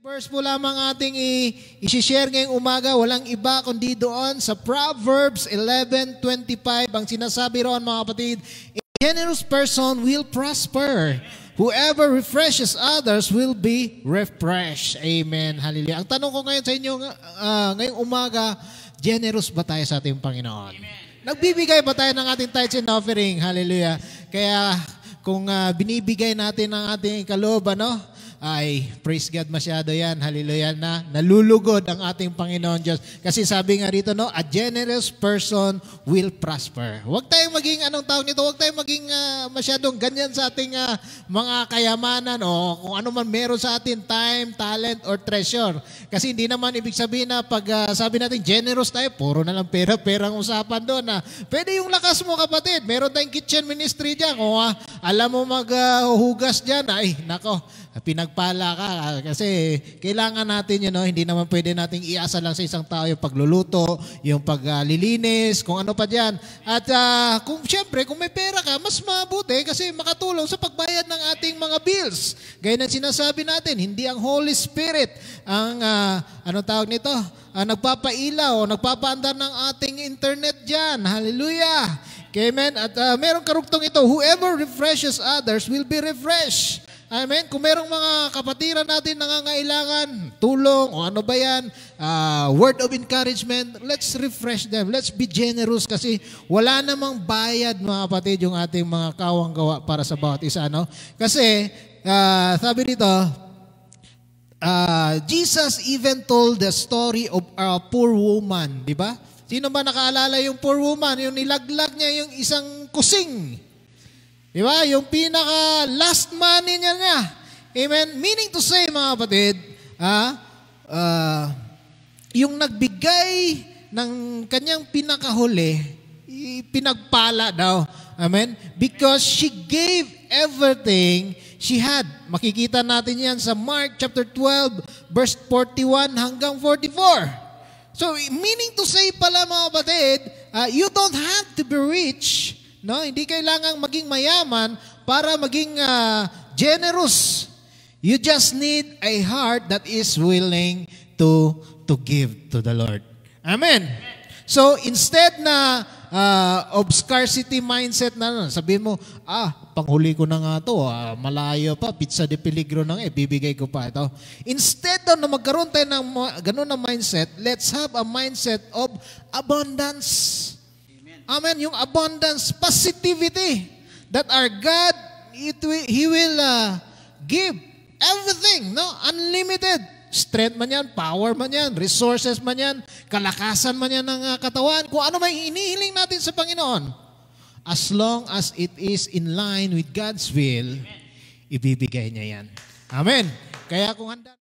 Verse po lamang ating i-share ngayong umaga, walang iba kundi doon sa Proverbs 11:25. Ang sinasabi roon mga kapatid, a generous person will prosper. Whoever refreshes others will be refreshed. Amen. Hallelujah. Ang tanong ko ngayon sa inyo, ngayong umaga, generous ba tayo sa ating Panginoon? Amen. Nagbibigay ba tayo ng ating tithes and offering? Hallelujah. Kaya kung binibigay natin ang ating kaloob, ay, praise God masyado yan. Hallelujah na. Nalulugod ang ating Panginoon Diyos. Kasi sabi nga rito, a generous person will prosper. Huwag tayong maging, anong tawag nito? Huwag tayong maging masyadong ganyan sa ating mga kayamanan o kung ano man meron sa atin, time, talent, or treasure. Kasi hindi naman ibig sabihin na pag sabi natin generous tayo, puro na lang pera-perang usapan doon. Pwede yung lakas mo kapatid. Meron tayong kitchen ministry dyan. Kung alam mo maghugas dyan, ay nako, pinagpala ka kasi kailangan natin hindi naman pwede nating iasa lang sa isang tao yung pagluluto, yung paglilinis, kung ano pa diyan. At kung syempre kung may pera ka, mas mabuti kasi makatulong sa pagbayad ng ating mga bills. Gaya ng sinasabi natin, hindi ang Holy Spirit ang nagpapailaw o nagpapaandar ng ating internet diyan. Hallelujah. Amen. At merong karugtong ito, whoever refreshes others will be refreshed. Amen. Kung merong mga kapatiran natin nangangailangan, tulong o ano ba yan, word of encouragement, let's refresh them. Let's be generous kasi wala namang bayad mga kapatid yung ating mga kawang gawa para sa bawat isa. Kasi sabi dito, Jesus even told the story of a poor woman. Di ba? Sino ba nakaalala yung poor woman? Yung nilaglag niya yung isang kusing. Diba? Yung pinaka last money niya nga. Amen? Meaning to say, mga kapatid, yung nagbigay ng kanyang pinakahuli, pinagpala daw. Amen? Because she gave everything she had. Makikita natin yan sa Mark chapter 12, verse 41 hanggang 44. So, meaning to say pala, mga kapatid, you don't have to be rich. Hindi kailangang maging mayaman para maging generous. You just need a heart that is willing to give to the Lord. Amen. So instead na of scarcity mindset sabihin mo, panghuli ko na nga to, malayo pa, pizza de peligro na bibigay ko pa ito. Instead na magkaroon tayo ng ganun na mindset, let's have a mindset of abundance. Amen. Yung abundance, positivity that our God, He will give everything, unlimited. Strength man yan, power man yan, resources man yan, kalakasan man yan ng katawan. Kung ano may inihiling natin sa Panginoon, as long as it is in line with God's will, ibibigay niya yan. Amen. Kaya kung handa